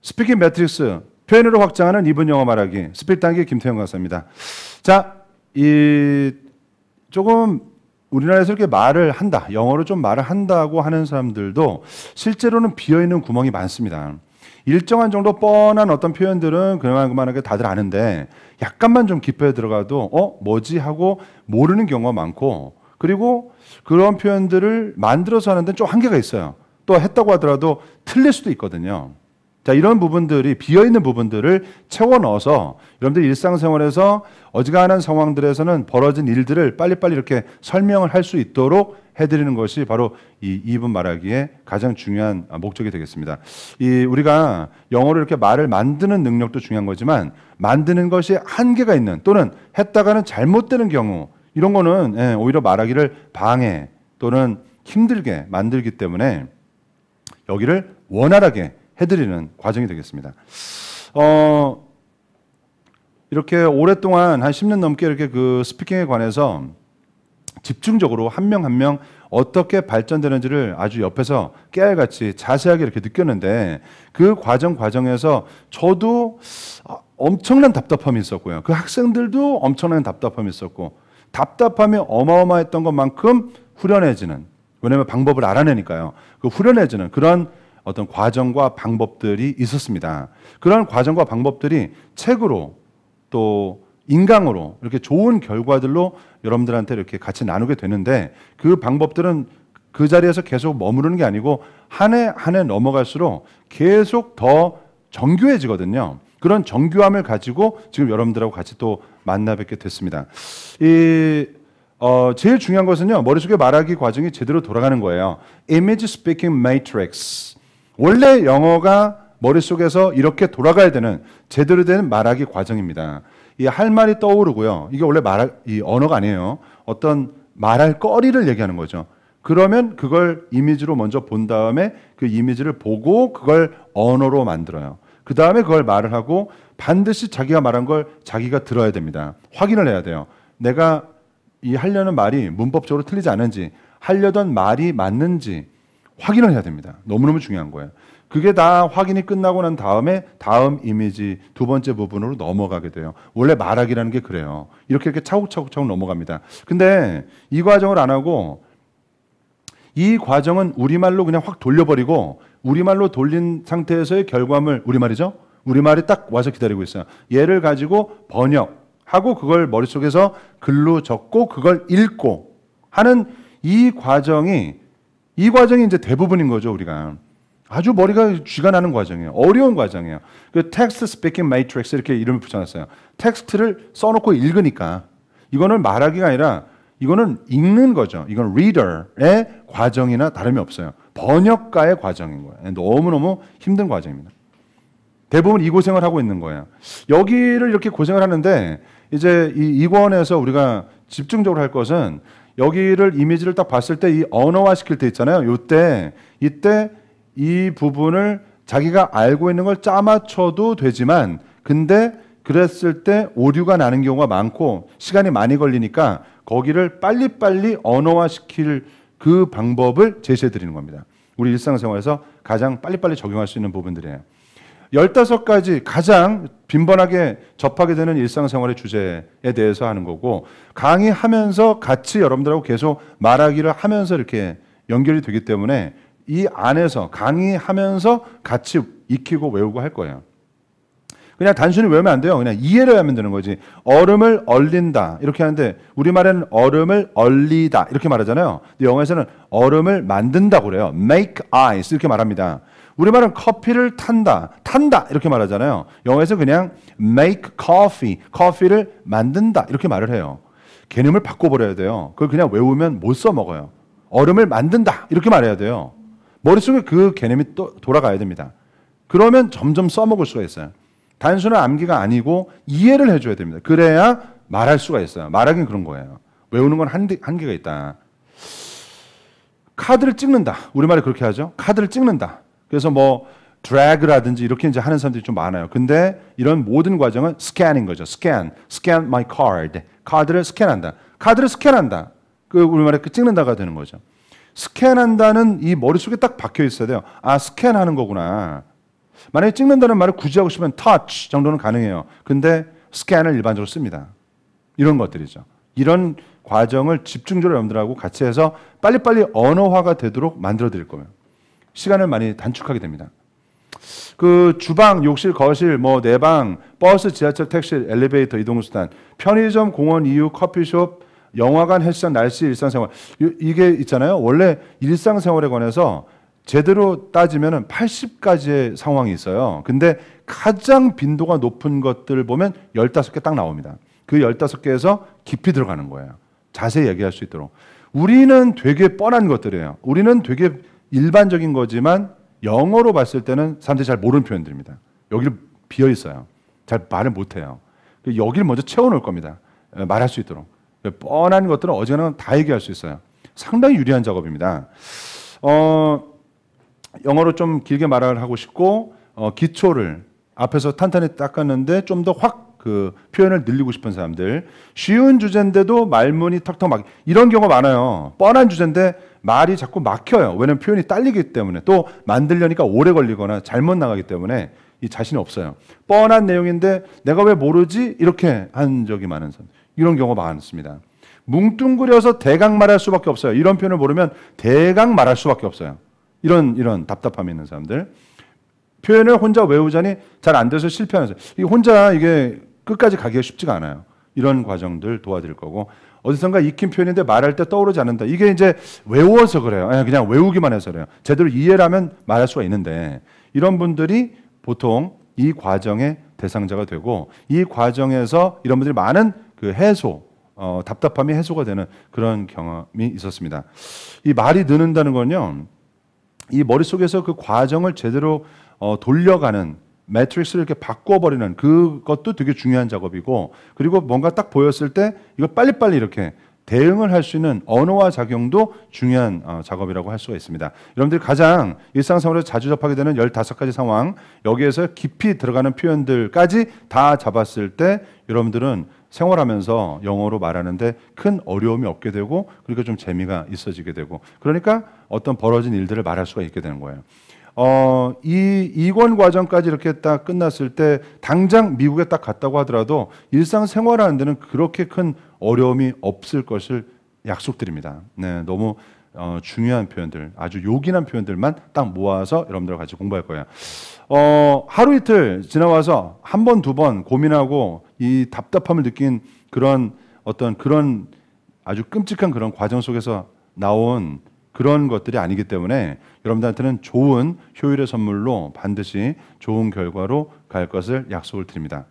스피킹 매트릭스, 표현으로 확장하는 2분 영어 말하기. 스피드 단계 김태형 강사입니다. 자, 조금 우리나라에서 이렇게 말을 한다, 영어로 좀 말을 한다고 하는 사람들도 실제로는 비어있는 구멍이 많습니다. 일정한 정도 뻔한 어떤 표현들은 그만하게 다들 아는데 약간만 좀 깊게 들어가도 뭐지 하고 모르는 경우가 많고, 그리고 그런 표현들을 만들어서 하는 데는 좀 한계가 있어요. 또 했다고 하더라도 틀릴 수도 있거든요. 자, 이런 부분들이, 비어있는 부분들을 채워 넣어서 여러분들 일상생활에서 어지간한 상황들에서는 벌어진 일들을 빨리빨리 이렇게 설명을 할 수 있도록 해드리는 것이 바로 이 2분 말하기의 가장 중요한 목적이 되겠습니다. 우리가 영어로 이렇게 말을 만드는 능력도 중요한 거지만, 만드는 것이 한계가 있는, 또는 했다가는 잘못되는 경우, 이런 거는 오히려 말하기를 방해 또는 힘들게 만들기 때문에 여기를 원활하게 해드리는 과정이 되겠습니다. 이렇게 오랫동안 한 10년 넘게 이렇게 그 스피킹에 관해서 집중적으로 한 명 한 명 어떻게 발전되는지를 아주 옆에서 깨알같이 자세하게 이렇게 느꼈는데, 그 과정에서 저도 엄청난 답답함이 있었고요. 그 학생들도 엄청난 답답함이 있었고, 답답함이 어마어마했던 것만큼 후련해지는, 왜냐하면 방법을 알아내니까요. 그 후련해지는 그런 어떤 과정과 방법들이 있었습니다. 그런 과정과 방법들이 책으로 또 인강으로 이렇게 좋은 결과들로 여러분들한테 이렇게 같이 나누게 되는데, 그 방법들은 그 자리에서 계속 머무르는 게 아니고 한 해 한 해 넘어갈수록 계속 더 정교해지거든요. 그런 정교함을 가지고 지금 여러분들하고 같이 또 만나 뵙게 됐습니다. 제일 중요한 것은요, 머릿속에 말하기 과정이 제대로 돌아가는 거예요. Image Speaking Matrix. 원래 영어가 머릿속에서 이렇게 돌아가야 되는 제대로 된 말하기 과정입니다. 이 할 말이 떠오르고요. 이게 원래 이 언어가 아니에요. 어떤 말할 거리를 얘기하는 거죠. 그러면 그걸 이미지로 먼저 본 다음에 그 이미지를 보고 그걸 언어로 만들어요. 그 다음에 그걸 말을 하고 반드시 자기가 말한 걸 자기가 들어야 됩니다. 확인을 해야 돼요. 내가 이 하려는 말이 문법적으로 틀리지 않은지, 하려던 말이 맞는지 확인을 해야 됩니다. 너무너무 중요한 거예요. 그게 다 확인이 끝나고 난 다음에 다음 이미지 두 번째 부분으로 넘어가게 돼요. 원래 말하기라는 게 그래요. 이렇게 차곡차곡 넘어갑니다. 근데 이 과정을 안 하고, 이 과정은 우리말로 그냥 확 돌려버리고, 우리말로 돌린 상태에서의 결과물, 우리말이죠? 우리말이 딱 와서 기다리고 있어요. 얘를 가지고 번역하고 그걸 머릿속에서 글로 적고 그걸 읽고 하는 이 과정이 이제 대부분인 거죠, 우리가. 아주 머리가 쥐가 나는 과정이에요. 어려운 과정이에요. 그 텍스트 스피킹 매트릭스 이렇게 이름을 붙여놨어요. 텍스트를 써놓고 읽으니까 이거는 말하기가 아니라 이거는 읽는 거죠. 이건 리더의 과정이나 다름이 없어요. 번역가의 과정인 거예요. 너무너무 힘든 과정입니다. 대부분 이 고생을 하고 있는 거예요. 여기를 이렇게 고생을 하는데, 이제 이 권에서 우리가 집중적으로 할 것은, 여기를 이미지를 딱 봤을 때 이 언어화 시킬 때 있잖아요. 이때 이 부분을 자기가 알고 있는 걸 짜맞춰도 되지만, 근데 그랬을 때 오류가 나는 경우가 많고 시간이 많이 걸리니까 거기를 빨리빨리 언어화 시킬 그 방법을 제시해 드리는 겁니다. 우리 일상생활에서 가장 빨리빨리 적용할 수 있는 부분들이에요. 15가지 가장 빈번하게 접하게 되는 일상생활의 주제에 대해서 하는 거고, 강의하면서 같이 여러분들하고 계속 말하기를 하면서 이렇게 연결이 되기 때문에 이 안에서 강의하면서 같이 익히고 외우고 할 거예요. 그냥 단순히 외우면 안 돼요. 그냥 이해를 하면 되는 거지. 얼음을 얼린다 이렇게 하는데, 우리말에는 얼음을 얼리다 이렇게 말하잖아요. 근데 영어에서는 얼음을 만든다고 그래요. make ice 이렇게 말합니다. 우리말은 커피를 탄다 이렇게 말하잖아요. 영어에서 그냥 make coffee, 커피를 만든다 이렇게 말을 해요. 개념을 바꿔버려야 돼요. 그걸 그냥 외우면 못 써먹어요. 얼음을 만든다 이렇게 말해야 돼요. 머릿속에 그 개념이 또 돌아가야 됩니다. 그러면 점점 써먹을 수가 있어요. 단순한 암기가 아니고 이해를 해줘야 됩니다. 그래야 말할 수가 있어요. 말하긴 그런 거예요. 외우는 건 한계가 있다. 카드를 찍는다. 우리말에 그렇게 하죠. 카드를 찍는다. 그래서 뭐 드래그라든지 이렇게 이제 하는 사람들이 좀 많아요. 근데 이런 모든 과정은 스캔인 거죠. scan my card. 카드를 스캔한다. 카드를 스캔한다. 그 우리말에 그 찍는다가 되는 거죠. 스캔한다는 이 머릿속에 딱 박혀 있어야 돼요. 아, 스캔하는 거구나. 만약에 찍는다는 말을 굳이 하고 싶으면 touch 정도는 가능해요. 근데 scan을 일반적으로 씁니다. 이런 것들이죠. 이런 과정을 집중적으로 여러분들하고 같이 해서 빨리빨리 언어화가 되도록 만들어 드릴 거예요. 시간을 많이 단축하게 됩니다. 그 주방, 욕실, 거실, 뭐 내방, 버스, 지하철, 택시, 엘리베이터, 이동수단, 편의점, 공원, 이유, 커피숍, 영화관, 헬스장, 날씨, 일상생활. 이게 있잖아요. 원래 일상생활에 관해서 제대로 따지면 80가지의 상황이 있어요. 근데 가장 빈도가 높은 것들 보면 15개 딱 나옵니다. 그 15개에서 깊이 들어가는 거예요. 자세히 얘기할 수 있도록. 우리는 되게 뻔한 것들이에요. 우리는 되게 일반적인 거지만 영어로 봤을 때는 사람들이 잘 모르는 표현들입니다. 여기를 비어 있어요. 잘 말을 못 해요. 여기를 먼저 채워놓을 겁니다. 말할 수 있도록. 뻔한 것들은 어지간하면 다 얘기할 수 있어요. 상당히 유리한 작업입니다. 영어로 좀 길게 말을 하고 싶고 기초를 앞에서 탄탄히 닦았는데 좀 더 확 그 표현을 늘리고 싶은 사람들, 쉬운 주제인데도 말문이 턱턱 막 이런 경우가 많아요. 뻔한 주제인데 말이 자꾸 막혀요. 왜냐하면 표현이 딸리기 때문에, 또 만들려니까 오래 걸리거나 잘못 나가기 때문에 이 자신이 없어요. 뻔한 내용인데 내가 왜 모르지? 이렇게 한 적이 많은 사람, 이런 경우가 많습니다. 뭉뚱그려서 대강 말할 수밖에 없어요. 이런 표현을 모르면 대강 말할 수밖에 없어요. 이런 답답함이 있는 사람들. 표현을 혼자 외우자니 잘 안 돼서 실패하는 사람. 이 혼자 이게 끝까지 가기가 쉽지가 않아요. 이런 과정들 도와드릴 거고, 어디선가 익힌 표현인데 말할 때 떠오르지 않는다. 이게 이제 외워서 그래요. 그냥 외우기만 해서 그래요. 제대로 이해를 하면 말할 수가 있는데, 이런 분들이 보통 이 과정의 대상자가 되고, 이 과정에서 이런 분들이 많은 그 해소, 답답함이 해소가 되는 그런 경험이 있었습니다. 이 말이 느는다는 건요, 이 머릿속에서 그 과정을 제대로 돌려가는, 매트릭스를 이렇게 바꿔버리는 그것도 되게 중요한 작업이고, 그리고 뭔가 딱 보였을 때 이거 빨리빨리 이렇게 대응을 할 수 있는 언어화 작용도 중요한 작업이라고 할 수가 있습니다. 여러분들이 가장 일상생활에서 자주 접하게 되는 15가지 상황, 여기에서 깊이 들어가는 표현들까지 다 잡았을 때 여러분들은 생활하면서 영어로 말하는데 큰 어려움이 없게 되고, 그리고 좀 재미가 있어지게 되고, 그러니까 어떤 벌어진 일들을 말할 수가 있게 되는 거예요. 이 이권 과정까지 이렇게 딱 끝났을 때 당장 미국에 딱 갔다고 하더라도 일상생활하는 데는 그렇게 큰 어려움이 없을 것을 약속드립니다. 네, 너무 중요한 표현들, 아주 요긴한 표현들만 딱 모아서 여러분들과 같이 공부할 거예요. 하루 이틀 지나와서 한 번, 두 번 고민하고 이 답답함을 느낀 그런 어떤 그런 아주 끔찍한 그런 과정 속에서 나온 그런 것들이 아니기 때문에 여러분들한테는 좋은 효율의 선물로 반드시 좋은 결과로 갈 것을 약속을 드립니다.